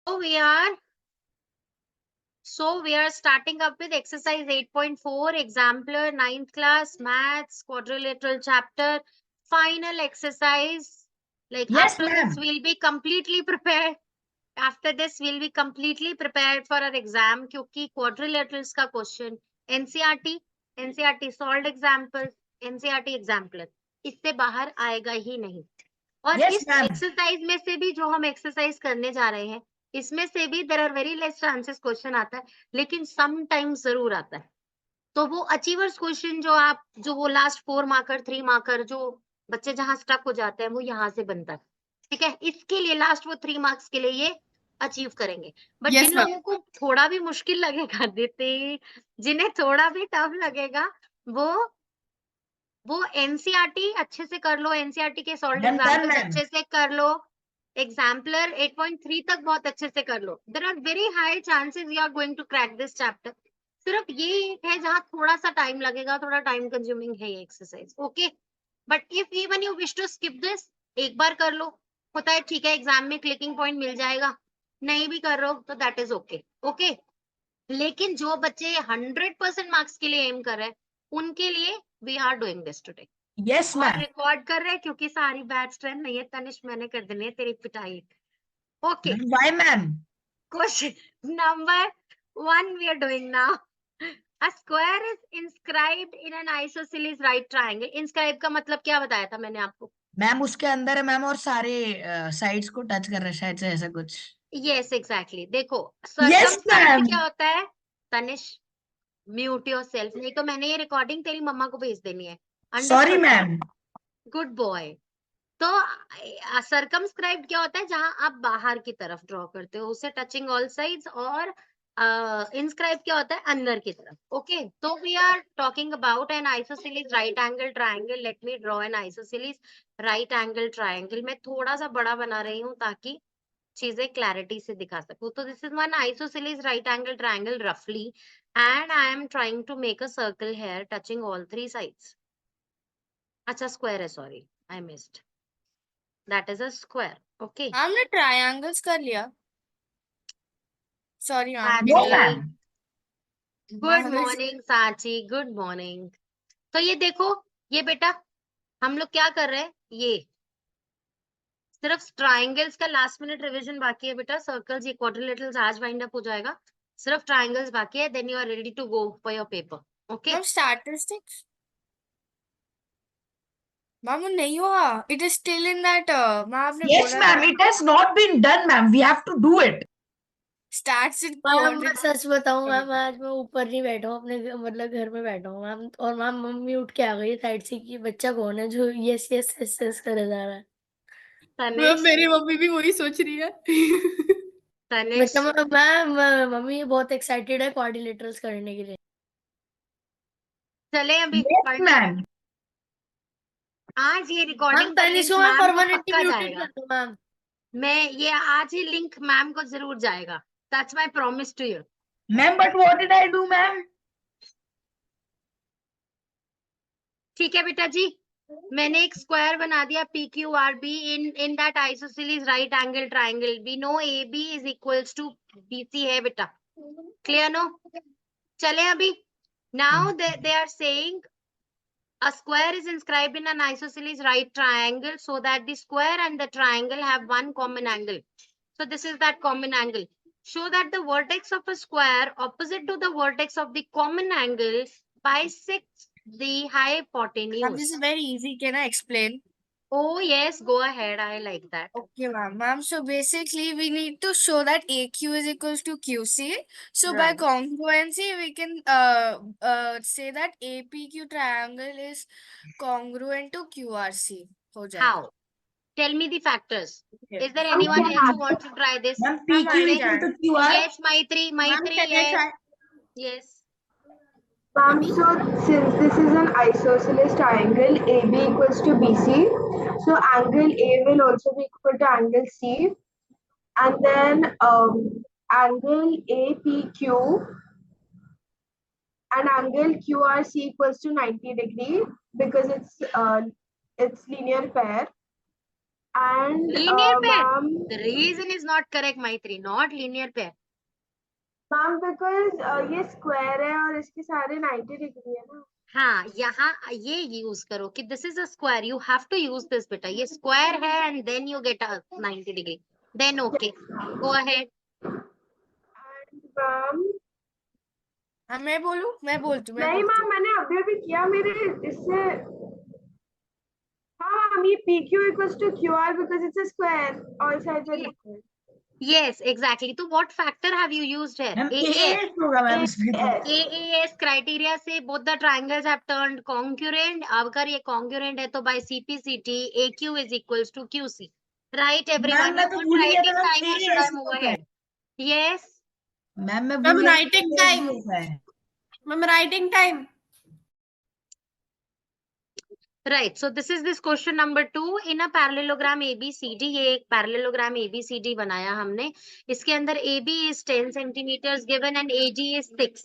So we are starting up with exercise 8.4, exemplar, 9th class, maths, quadrilateral chapter, final exercise. Like Yes, after ma'am. this, we'll be completely prepared. After this, we'll be completely prepared for our exam क्योंकि quadrilaterals का question NCERT solved examples, NCERT exemplar इससे बाहर आएगा ही नहीं। और Yes, इस ma'am. Exercise में से भी जो हम एक्सरसाइज करने जा रहे हैं इसमें से भी there are very less chances question आता है, लेकिन सम टाइम्स जरूर आता है। तो वो अचीवर्स क्वेश्चन जो वो लास्ट 4 मार्कर 3 मार्कर जो बच्चे जहां स्टक हो जाते हैं वो यहाँ से बनता है। ठीक है, इसके लिए लास्ट वो 3 मार्क्स के लिए ये अचीव करेंगे। बट Yes, जिन ma'am. लोगों को थोड़ा भी मुश्किल लगेगा दीप्ति, जिन्हें थोड़ा भी टफ लगेगा वो एनसीईआरटी अच्छे से कर लो, एनसीईआरटी के सॉल्व Done, एग्जाम्पल्स ma'am. अच्छे से कर लो, एग्जाम्पलर 8.3 तक बहुत अच्छे से कर लो। There are very high chances you are going to crack this chapter. सिर्फ ये एक है जहां थोड़ा सा टाइम लगेगा, थोड़ा टाइम कंज्यूमिंग है ये exercise. Okay, but if even you wish to skip this, एक बार कर लो, होता है ठीक है, एग्जाम में क्लिकिंग पॉइंट मिल जाएगा, नहीं भी कर रहे हो तो दैट इज ओके। ओके, लेकिन जो बच्चे 100% मार्क्स के लिए एम कर रहे हैं उनके लिए we are doing this today. Yes, और ma'am. रिकॉर्ड कर रहे हैं क्योंकि सारी बैच स्ट्रेंथ नहीं है। तनिष, मैंने कर देनी है तेरी पिटाई। Okay, Ma'am, why, ma'am? Question number 1 we are doing now. A square is inscribed in an isosceles right triangle. inscribe का मतलब क्या बताया था मैंने आपको? मैम उसके अंदर है मैम, और सारे साइड्स को टच कर रहा है शायद से, ऐसा कुछ। Yes exactly. देखो Yes, सर्कमस्क्राइब्ड ma'am. क्या होता है? तनिष, म्यूट योरसेल्फ, नहीं तो मैंने ये रिकॉर्डिंग तेरी मम्मा को भेज देनी है। Sorry, understood? ma'am. Good boy. तो सर्कमस्क्राइब्ड क्या होता है? जहां आप बाहर की तरफ ड्रॉ करते हो उसे टचिंग ऑल साइड्स। और इंस्क्राइब क्या होता है? अंदर की तरफ। ओके, तो we are talking about an isosceles right angle triangle. Let me draw an isosceles right angle triangle. मैं थोड़ा सा बड़ा बना रही हूँ ताकि चीजें क्लैरिटी से दिखा सकूं। तो this is one isosceles right angle triangle रफली, and I am trying to make a circle here touching all 3 sides. अच्छा, स्क्वायर है, sorry I missed. That is a square. Okay. हमने ट्रायंगल्स कर लिया। Sorry ma'am. No, Sachi, ma'am. good morning, Sachi, good morning. तो ये देखो, ये बेटा हम लोग क्या कर रहे हैं? ये सिर्फ ट्राइंगल्स का लास्ट मिनट रिवीजन बाकी है बेटा। सर्कल्स, ये क्वाड्रिलेटरल्स आज वाइंड अप हो जाएगा। सिर्फ ट्राइंगल्स बाकी है, then you are ready to go for your paper. Okay, ma'am statistics ma'am वो नहीं हुआ। It is still in that ma'am आपने Yes, बोला ma'am. था It has not been done, ma'am. We have to do it. Starts in ma'am मैं सच बताऊं ma'am, आज मैं ऊपर नहीं बैठा हूँ अपने मतलब घर में बैठा हूँ मैम। और मैम मम्मी उठ के आ गई साइड से कि बच्चा कौन है जो यस यस यस यस करे जा रहा है। मैम तनिष, मेरी मम्मी भी वही सोच रही है। तनिष, मम्मी बहुत एक्साइटेड है क्वाड्रिलेटरल्स करने के लिए। चले अभी Yes, पढ़ने। ma'am. आज ये मैम रिकॉर्डिंग का लिंक तनिष्को मैं मैम को परमानेंटली पक्का म्यूटेड जाएगा। कर दूं मैम। मैं ये आज ही लिंक मैम को जरूर जाएगा। That's my promise to you. Ma'am, but what did I do, ma'am? ठीक है बेटा जी, मैंने एक स्क्वायर बना दिया P Q R B in that isosceles right angle triangle. We know A B is equals to B C है बेटा। Clear no? चले अभी। Now they are saying a square is inscribed in an isosceles right triangle so that the square and the triangle have one common angle. So this is that common angle. Show that the vertex of a square opposite to the vertex of the common angle bisects the ma'am hypotenuse. This is very easy, can I explain? Oh yes, go ahead. I like that. Okay, ma'am. So basically, we need to show that AQ is equals to QC. So by Right. congruency, we can say that APQ triangle is congruent to QRC. हो जाएगा। How? Tell me the factors. Okay. Is there anyone else who wants to try this? Ma'am, Ma'am, PQ I equal can. to QR. Yes, Maitri. Maitri, Can I yes. try? Yes. Ma'am, so since this is an isosceles triangle, AB equals to BC, so angle A will also be equal to angle C, and then angle APQ and angle QRC equals to 90 degree because it's linear pair, And Linear pair. ma'am, The reason is not correct, Maitri. Not linear pair. ma'am because ये square है और इसके सारे 90 degree है ना. हाँ, यहाँ ये यूज करो कि this is a square. You have to use this बेटा. ये स्क्वायर है and then you get a 90 degree. Then okay, go ahead. And ma'am, हाँ मैं बोलूँ, मैं बोलती हूँ, मैं नहीं बोलती मैम, मैंने अभी अभी किया मेरे इससे. हाँ मैम, ये PQ equals to QR because it's a square. All sides are equal. Yes, exactly. तो what factor have you used here? Ma'am AAS. AAS होगा मैम इसमें तो. AAS. AAS criteria से both the triangles have turned congruent. अगर ये congruent है तो by CPCT AQ is equals to QC. Right, everyone? Ma'am मैं You तो want भूल ही गया writing था ma'am, time or should I AAS move होता है. ahead? Yes. मैम मैं Ma'am, भूल गया था, writing AAS time. होता है. Ma'am, writing time. Right. So this is this question number 2 in a parallelogram ABCD. ये एक parallelogram ABCD बनाया हमने. इसके अंदर AB is 10 centimeters given and AD is 6.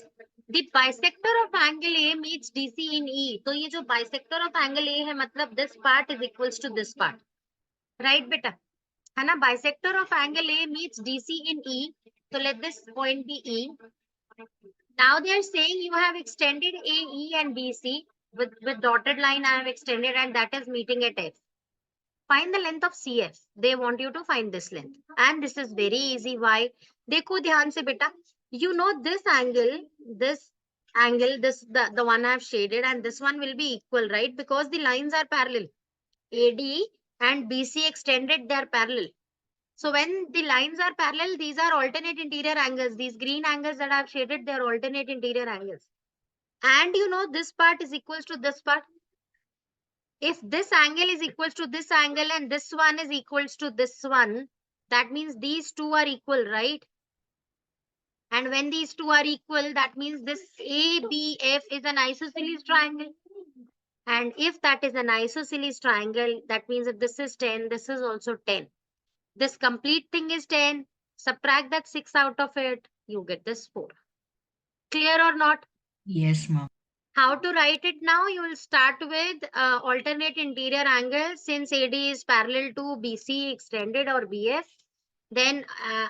The bisector of angle A meets DC in E. तो ये जो bisector of angle A है मतलब this part is equals to this part. Right बेटा? है ना? Bisector of angle A meets DC in E. So let this point be E. Now they are saying you have extended AE and BC. With dotted line I have extended and that is meeting at F. Find the length of CF. They want you to find this length. And this is very easy. Why? देखो ध्यान से बेटा. You know this angle, the one I have shaded and this one will be equal, right? Because the lines are parallel. AD and BC extended, they are parallel. So when the lines are parallel, these are alternate interior angles. These green angles that I have shaded, they are alternate interior angles. And you know this part is equals to this part. If this angle is equals to this angle and this one is equals to this one, that means these two are equal, right? And when these two are equal, that means this ABF is an isosceles triangle. And if that is an isosceles triangle, that means if this is 10, this is also 10. This complete thing is 10. Subtract that 6 out of it, you get this 4. Clear or not? Yes ma'am. How to write it now? You will start with alternate interior angles since AD is parallel to BC extended or BF. Then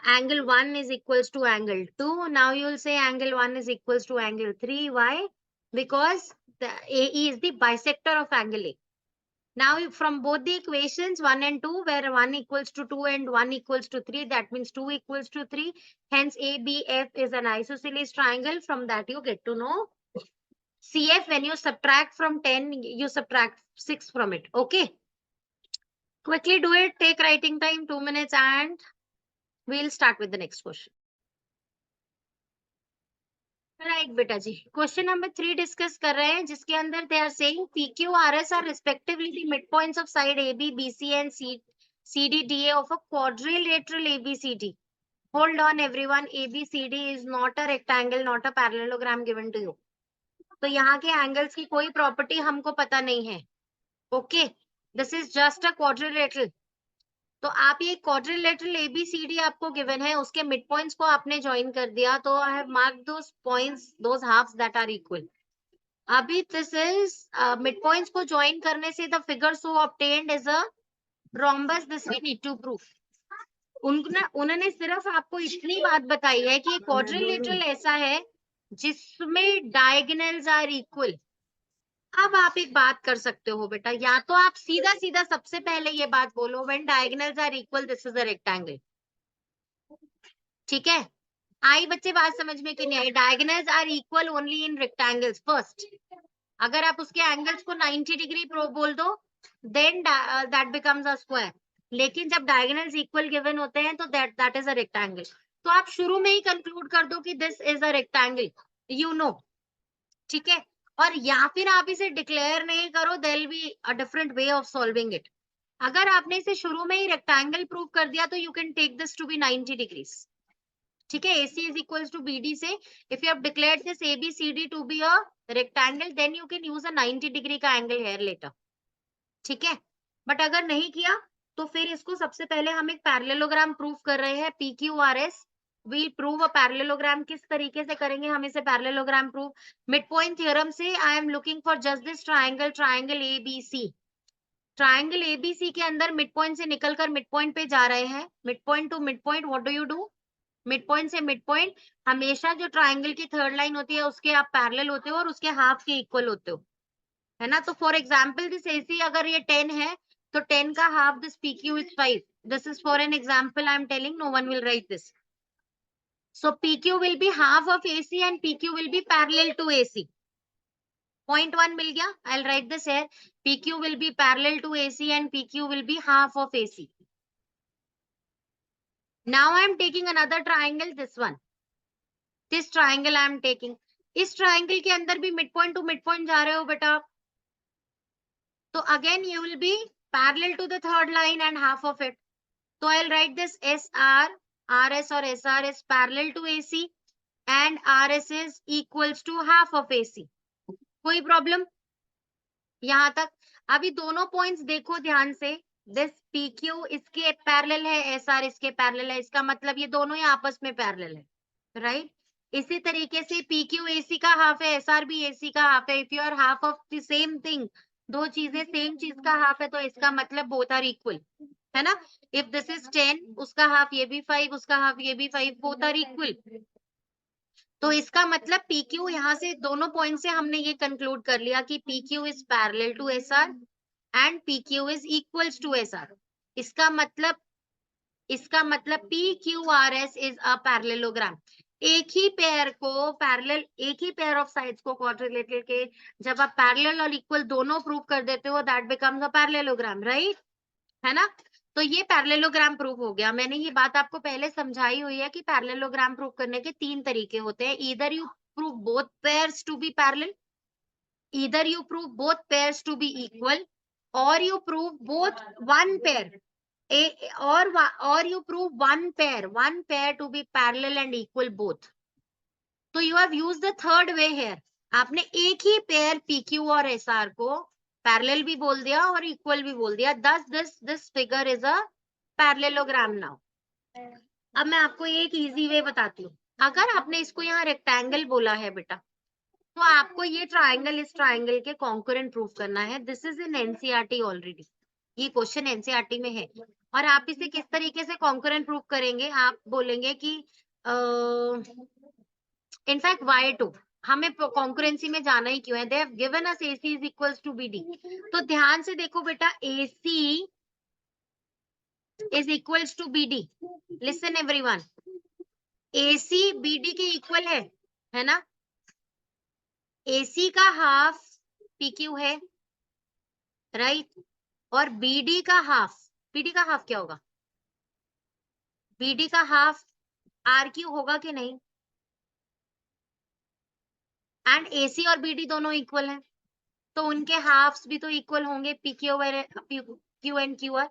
angle 1 is equals to angle 2. Now you will say angle 1 is equals to angle 3. Why? Because the AE is the bisector of angle A. Now from both the equations 1 and 2, where 1 equals to 2 and 1 equals to 3, that means 2 equals to 3. Hence ABF is an isosceles triangle. From that you get to know CF. When you subtract from 10, you subtract 6 from it. Okay. Quickly do it. Take writing time 2 minutes and we'll start with the next question. Right, beta ji. Question number 3 discuss कर रहे हैं जिसके अंदर they are saying PQ, RS are respectively the midpoints of side AB, BC and CD, DA of a quadrilateral ABCD. Hold on everyone. ABCD is not a rectangle, not a parallelogram given to you. तो यहाँ के angles की कोई property हमको पता नहीं है. Okay, this is just a quadrilateral. तो आप ये क्वाड्रिलेटरल ABCD आपको गिवन है, उसके मिड पॉइंट्स को आपने ज्वाइन कर दिया. तो I have marked those points, those halves that are equal. अभी दिस इज मिड पॉइंट्स को ज्वाइन करने से the figure so obtained is a rhombus. This we need to prove. उन्होंने सिर्फ आपको इतनी बात बताई है कि क्वाड्रिलेटरल ऐसा है जिसमें डायगोनल्स आर इक्वल. अब आप एक बात कर सकते हो बेटा, या तो आप सीधा सीधा सबसे पहले ये बात बोलो when diagonals are equal this is a rectangle. ठीक है, आई बच्चे बात समझ में कि नहीं आई? Diagonals are equal only in rectangles first. अगर आप उसके एंगल्स को 90 डिग्री बोल दो then that becomes a square. लेकिन जब डायगोनल्स इक्वल गिवन होते हैं तो दैट इज अ रेक्टेंगल. तो आप शुरू में ही कंक्लूड कर दो कि this is a rectangle, you know. ठीक है, और या फिर आप इसे डिक्लेयर नहीं करो, there will be a different way of solving it. अगर आपने इसे शुरू में ही रेक्टेंगल प्रूव कर दिया तो you can take this to be 90 degrees. ठीक है, AC is equals to BD से if you have declared this ABCD to be a rectangle then you can use a 90 degree का एंगल here later. ठीक है, but अगर नहीं किया तो फिर इसको सबसे पहले हम एक पैरेललोग्राम प्रूव कर रहे हैं. PQRS we'll prove a parallelogram. किस तरीके से करेंगे हम इसे parallelogram prove? Mid point theorem से. I am looking for just this triangle, triangle ABC. Triangle ABC के अंदर मिड पॉइंट से निकलकर मिड पॉइंट पे जा रहे हैं, mid point to mid point, what do you do? Mid point से मिड पॉइंट, हमेशा जो ट्राइंगल की थर्ड लाइन होती है उसके आप पैरेलल होते हो और उसके हाफ के इक्वल होते हो, है ना? तो फॉर एग्जांपल दिस एसी अगर ये 10 है तो 10 का half this PQ is 5. This is for an example I am telling, no one will write this. So PQ will be half of AC and PQ will be parallel to AC. Point 1 मिल गया? I'll write this here. PQ will be parallel to AC and PQ will be half of AC. Now I am taking another triangle, this one. This triangle I am taking. इस triangle के अंदर भी midpoint to midpoint जा रहे हो बेटा. So again you will be parallel to the third line and half of it. So I'll write this SR, RS or SR is parallel to AC and RS is equals to half of AC. कोई problem यहां तक? अभी दोनों points देखो ध्यान से. This PQ इसके parallel है, SR इसके पैरेलल है, इसका मतलब ये दोनों ही आपस में पैरेलल है, राइट? इसी तरीके से PQ AC का हाफ है, SR भी AC का हाफ है. If you are half of the same thing, दो चीजें सेम चीज का हाफ है तो इसका मतलब बोथ आर इक्वल, है ना? इफ दिस इज 10, उसका हाफ ये भी 5, उसका हाफ ये भी 5, बोथ आर इक्वल. तो इसका मतलब PQ यहाँ से दोनों पॉइंट से हमने ये कंक्लूड कर लिया कि PQ is parallel to SR and PQ is equals to SR. इसका मतलब PQRS इज अ पैरेललोग्राम. एक ही पेयर को पैरेलल, एक ही पेयर ऑफ साइड्स को क्वाड्रिलेटरल के जब आप पैरेलल और इक्वल दोनों प्रूव कर देते हो, that becomes a parallelogram, right? है ना? तो ये पैरेललोग्राम प्रूफ हो गया. मैंने ये बात आपको पहले समझाई हुई है कि पैरेललोग्राम प्रूफ करने के 3 तरीके होते हैं. Either you prove both pairs to be parallel, either you prove both pairs to be equal, और you prove both one pair, or you prove one pair to be parallel and equal both. तो you have used the third way here. आपने एक ही pair PQ और SR को parallel भी बोल दिया और इक्वल भी बोल दिया. Thus this figure is a parallelogram now. अब मैं आपको एक इजी वे बताती हूँ. अगर आपने इसको यहाँ रेक्टेंगल बोला है बेटा, तो आपको ये ट्राइंगल इस ट्राइंगल के कॉन्करेंट प्रूफ करना है. This is in NCERT already. ये क्वेश्चन NCERT में है. और आप इसे किस तरीके से कॉन्करेंट प्रूफ करेंगे? आप बोलेंगे कि इनफैक्ट Y2 हमें कॉन्करेंसी में जाना ही क्यों है? They have given us AC is equals to BD. तो ध्यान से देखो बेटा, AC is equals to BD. Listen everyone, AC BD के इक्वल है ना? AC का हाफ PQ है, राइट? और BD का हाफ क्या होगा? BD का हाफ RQ होगा कि नहीं? एंड AC और BD दोनों इक्वल हैं, तो उनके हाफ्स भी तो इक्वल होंगे, PQ एंड QR,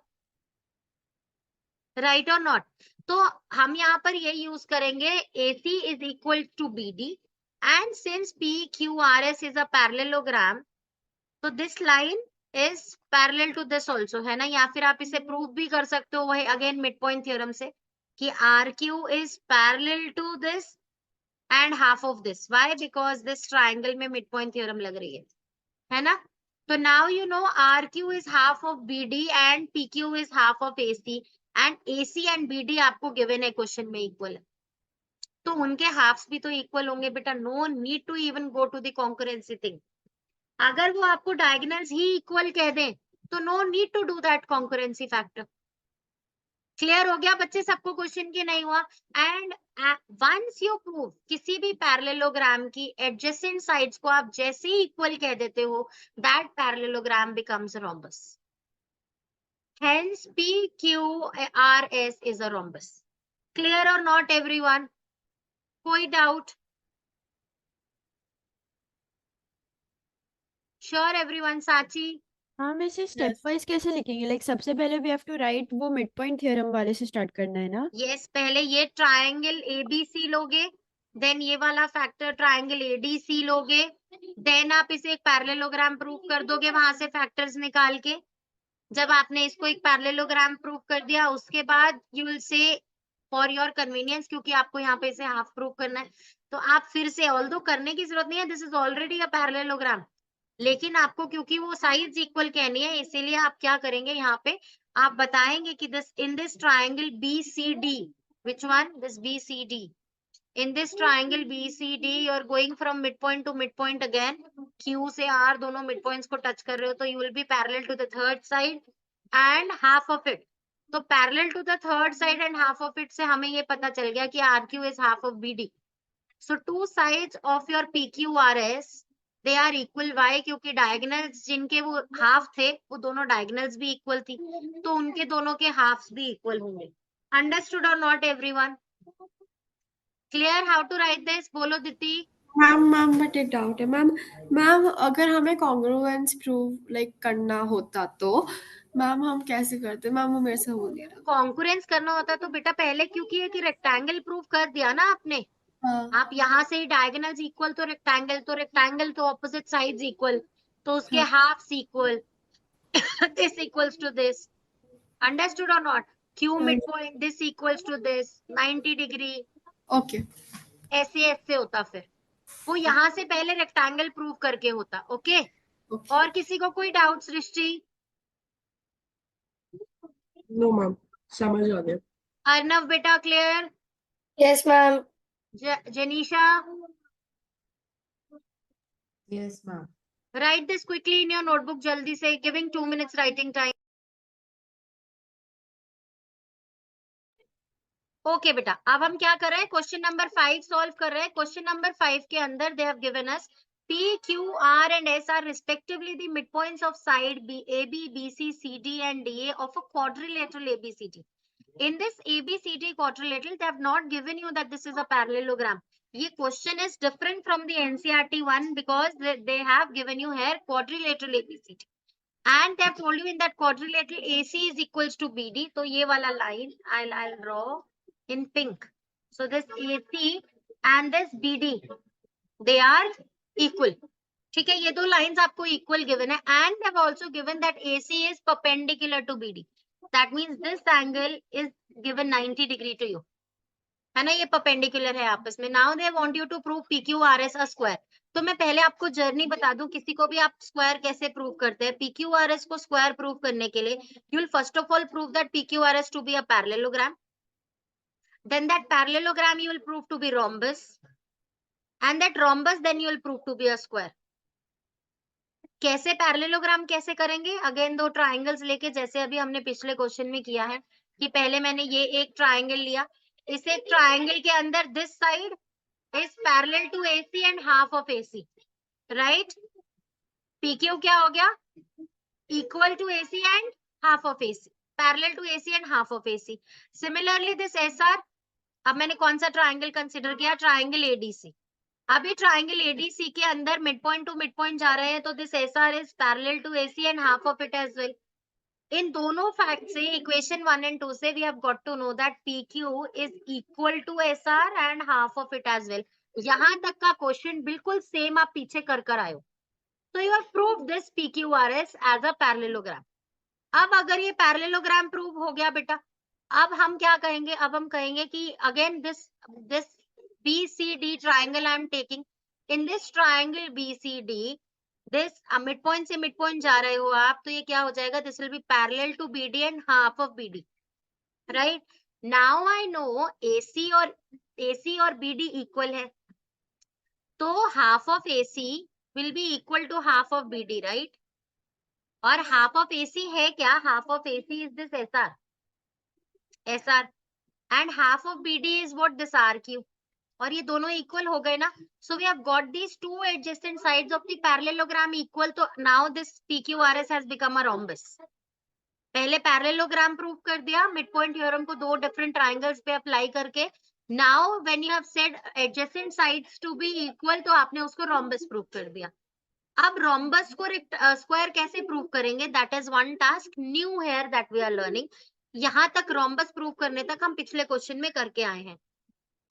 राइट और नॉट? तो हम यहाँ पर ये यूज करेंगे AC is equal to BD and since PQRS is a parallelogram, तो this line is parallel to this also, है ना? या फिर आप इसे प्रूव भी कर सकते हो वही अगेन मिड पॉइंट थ्योरम से कि RQ is parallel to this and half of this. Why? Because this triangle में मिड पॉइंट थ्योरम लग रही है ना? तो now you know RQ is half of BD and PQ is half of AC and AC and BD आपको given है question में equal है, तो उनके हाफ्स भी तो इक्वल होंगे बेटा. No need to even go to the concurrency thing. अगर वो आपको डायगोनल्स ही इक्वल कह दें तो no need to do that concurrency factor. Clear हो गया बच्चे सबको क्वेश्चन की नहीं हुआ? एंड वंस यू प्रूव किसी भी पैरेललोग्राम की एडजेसेंट साइड्स को आप जैसे ही इक्वल कह देते हो, that parallelogram becomes a rhombus. Hence PQRS is a rhombus. Clear or not everyone? कोई डाउट? Sure everyone? साची? हाँ, हम इसे स्टेप वाइज कैसे लिखेंगे? लाइक सबसे पहले वी हैव टू राइट वो मिड पॉइंट थ्योरम वाले से स्टार्ट करना है ना? यस, पहले ये ट्रायंगल ABC लोगे, देन ये वाला फैक्टर ट्रायंगल ADC लोगे, देन आप इसे एक पैरेललोग्राम प्रूव कर दोगे वहां से फैक्टर्स निकाल के. जब आपने इसको एक पैरेललोग्राम प्रूव कर दिया, उसके बाद you will say for your convenience, क्योंकि आपको यहाँ पे इसे हाफ प्रूव करना है, तो आप फिर से, ऑल्दो करने की जरूरत नहीं है, this is already a parallelogram, लेकिन आपको क्योंकि वो साइड्स इक्वल कहनी है, इसीलिए आप क्या करेंगे यहाँ पे, आप बताएंगे कि this in this triangle BCD, which one? This BCD. In this triangle BCD, you are going from midpoint to midpoint again. Q से R दोनों midpoints को touch कर रहे हो, तो you will be parallel to the third side and half of it. तो parallel to the third side and half of it से हमें ये पता चल गया कि RQ is half of BD. So two sides of your PQRS, they are equal. Why? क्योंकि diagonals जिनके वो half थे, वो दोनों diagonals भी equal थी, तो उनके दोनों के halves भी equal होंगे. Understood or not, everyone? Clear how to write this? बोलो दीदी. मैम बट एक डाउट है मैम अगर हमें कॉन्ग्रुएंस प्रूव लाइक करना होता तो मैम हम कैसे करते? मैम वो मेरे से हो नहीं रहा। कॉन्करेंस करना होता तो बेटा पहले क्योंकि कि रेक्टेंगल प्रूव कर दिया ना आपने. हाँ आप यहाँ से ही डायगोनल्स इक्वल तो रेक्टेंगल तो ऑपोजिट साइड्स इक्वल, तो उसके halves equal. This equals to this. Understood और not? Q mid point, this equals to this 90 degree. Okay ऐसे होता फिर. वो यहाँ से पहले रेक्टेंगल प्रूव करके होता. ओके. और किसी को कोई डाउट सृष्टि? नो मैम समझ आ गया। अर्नव बेटा clear? Yes ma'am. Janisha, Yes, ma'am. write this quickly in your notebook जल्दी से, giving 2 minutes writing time. Okay बेटा, अब हम क्या कर रहे हैं, क्वेश्चन नंबर 5 सॉल्व कर रहे हैं. क्वेश्चन नंबर 5 के अंदर दे have given us P, Q, R and S are respectively the midpoints of side AB, BC, CD and DA of a quadrilateral ABCD. In this ABCD quadrilateral, they have not given you that this is a parallelogram. ये question is different from the NCERT one because they have given you here quadrilateral ABCD. And they have told you in that quadrilateral AC is equals to BD. तो ये वाला line I'll draw in pink. So this AC and this BD, they are equal. ठीक है, ये दो lines आपको equal given है. And they have also given that AC is perpendicular to BD. That means this angle is given 90 degree to you. है ना, ये perpendicular है आपस में. Now they want you to prove PQRS a square. तो मैं पहले आपको जर्नी बता दूं, किसी को भी आप स्क्वायर कैसे प्रूव करते हैं. PQRS को स्क्वायर प्रूव करने के लिए you will first of all prove that PQRS to be a parallelogram. Then that parallelogram you will prove to be rhombus. And that rhombus then you will prove to be a square. कैसे parallelogram कैसे करेंगे? Again दो triangles लेके, जैसे अभी हमने पिछले question में किया है कि पहले मैंने ये एक ट्राइंगल लिया, इस एक ट्राइंगल के अंदर this side is parallel to AC and half of AC, right? PQ क्या हो गया? Equal to AC and half of AC, parallel to AC and half of AC. Similarly this SR, अब मैंने कौन सा ट्राइंगल कंसिडर किया? Triangle ADC. अभी triangle ADC के अंदर mid point to mid point जा रहे हैं, तो this SR is parallel to AC and half of it as well. इन दोनों फैक्ट से, इक्वेशन 1 एंड 2 से, we have got to know that PQ is equal to SR and half of it as well. यहां तक का question बिल्कुल same आप पीछे कर आए हो. तो you have proved this PQRS as a parallelogram. अब अगर ये पैरेललोग्राम प्रूव हो गया बेटा, अब हम क्या कहेंगे? अब हम कहेंगे कि again this BCD triangle I am taking. In this triangle BCD, this mid point से मिड पॉइंट जा रहे हो आप, तो ये क्या हो जाएगा? This will be parallel to BD and half of BD, right? Now I know AC और BD इक्वल है, तो half of AC will be equal to half of BD, right? और हाफ ऑफ AC है क्या? Half of AC is this SR and half of BD is what? This RQ. और ये दोनों equal हो गए ना. So we have got these two adjacent sides of the parallelogram equal. तो now this PQRS has become a rhombus. पहले parallelogram prove कर दिया, मिड पॉइंट थ्योरम को दो डिफरेंट ट्राइंगल्स पे अप्लाई करके. Now when you have said adjacent sides to be equal, तो आपने उसको रोम्बस प्रूव कर दिया. अब रोम्बस को स्क्वायर कैसे प्रूव करेंगे? That is one task new here that we are learning. यहाँ तक रोम्बस प्रूव करने तक हम पिछले क्वेश्चन में करके आए हैं.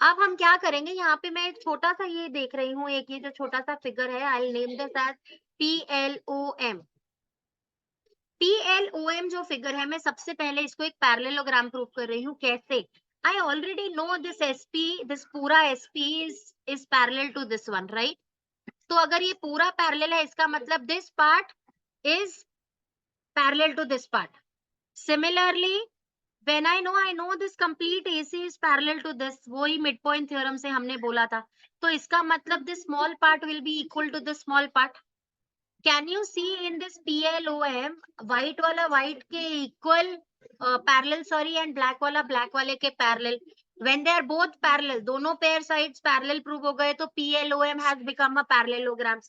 अब हम क्या करेंगे? यहाँ पे मैं एक छोटा सा ये देख रही हूँ, एक ये जो छोटा सा फिगर है, I will name this as PLOM. PLOM जो फिगर है, मैं सबसे पहले इसको एक पैरेललोग्राम प्रूव कर रही हूँ. कैसे? I already know this SP, this पूरा SP is parallel to this one, right? तो अगर ये पूरा पैरेलल है इसका मतलब this part is parallel to this part. Similarly, when I know this complete AC is parallel to this, वही mid point theorem से हमने बोला था. तो इसका मतलब this small part will be equal to this small part. Can you see in this PLOM, white वाला white के equal parallel sorry and black वाला black वाले के parallel. When they are both parallel, दोनों pair sides parallel prove हो गए तो PLOM has become a parallelogram.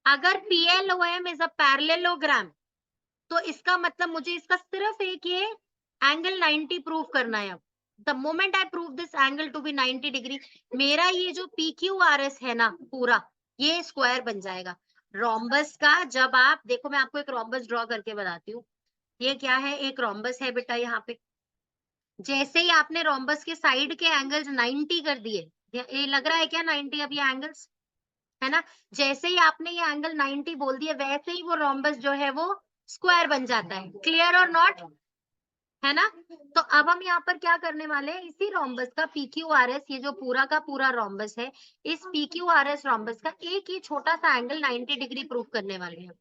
अगर PLOM is a parallelogram तो इसका मतलब मुझे इसका सिर्फ एक ये एंगल 90 प्रूव करना है. अब the moment I prove this angle to be 90 degree, मेरा ये जो PQRS है ना पूरा ये स्क्वायर बन जाएगा. रोम्बस का जब आप देखो, मैं आपको एक रोम्बस ड्रॉ करके बताती हूँ. ये क्या है, एक रोम्बस है बेटा. यहाँ पे जैसे ही आपने रोम्बस के साइड के एंगल्स 90 कर दिए, ये लग रहा है क्या 90 अब ये एंगल्स है ना, जैसे ही आपने ये एंगल 90 बोल दिया वैसे ही वो रोम्बस जो है वो स्क्वायर बन जाता है. क्लियर और नॉट, है ना. तो अब हम यहाँ पर क्या करने वाले हैं, इसी रोम्बस का PQRS, ये जो पूरा का पूरा रोम्बस है, इस PQRS रोम्बस का एक ही छोटा सा एंगल 90 डिग्री प्रूव करने वाले हैं.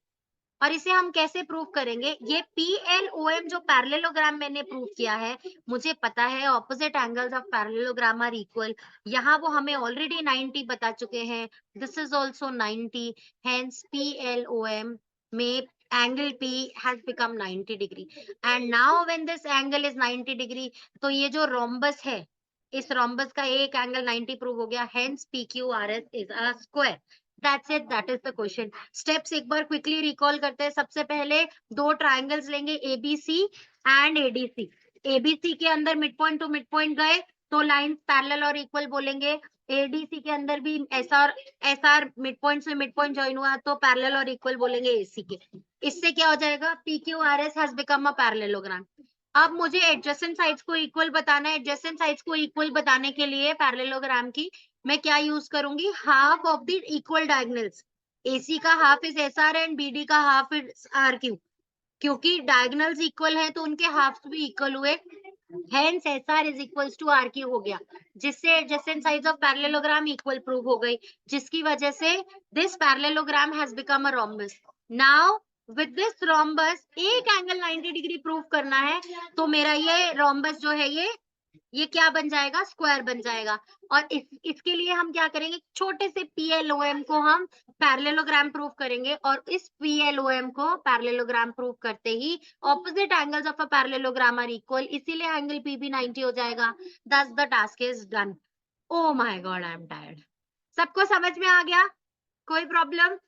और इसे हम कैसे प्रूव करेंगे, ये PLOM जो पैरेललोग्राम मैंने प्रूव किया है, मुझे पता है opposite angles of parallelogram are equal. यहाँ वो हमें ऑलरेडी 90 बता चुके हैं, this is also 90, hence PLOM में angle P has become 90 degree. And now when this angle is 90 degree, तो ये जो रोम्बस है, इस रोम्बस का एक एंगल 90 प्रूव हो गया, hence PQRS is a square. That's it, that is the question. Steps एक बार quickly recall करते हैं. सबसे पहले दो ट्राइंगल्स लेंगे ABC and ADC. ABC के अंदर mid point to mid point गए तो लाइंस पैरेलल और इक्वल बोलेंगे. ADC के अंदर भी SR मिड पॉइंट से मिड पॉइंट ज्वाइन हुआ तो पैरेलल और इक्वल बोलेंगे AC के. इससे क्या हो जाएगा, PQRS has become a parallelogram. अब मुझे एडजेसेंट साइड्स को इक्वल बताना है. एडजेसेंट साइड्स को इक्वल बताने के लिए पैरेललोग्राम की मैं क्या यूज करूंगी, half of the equal diagonals. AC का हाफ इज SR एंड BD का हाफ इज RQ. क्योंकि डायगोनल्स इक्वल हैं तो उनके हाफ्स भी इक्वल हुए, hence SR is equals to RQ हो गया, जिससे adjacent sides of parallelogram equal prove हो गई, जिसकी वजह से this parallelogram has become a rhombus. Now with this rhombus एक एंगल 90 डिग्री प्रूव करना है तो मेरा ये रोम्बस जो है ये क्या बन जाएगा, स्क्वायर बन जाएगा. और इसके लिए हम क्या करेंगे, छोटे से PLOM को हम पैरेललोग्राम प्रूव करेंगे और इस PLOM को पैरेललोग्राम प्रूव करते ही opposite angles of a parallelogram are equal, इसीलिए एंगल P भी 90 हो जाएगा. Thus the task is done. Oh my God, I am tired. सबको समझ में आ गया, कोई प्रॉब्लम?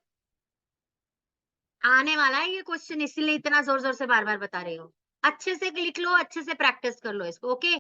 आने वाला है ये क्वेश्चन, इसीलिए इतना जोर जोर से बार बार बता रही हूँ. अच्छे से लिख लो, अच्छे से प्रैक्टिस कर लो इसको. ओके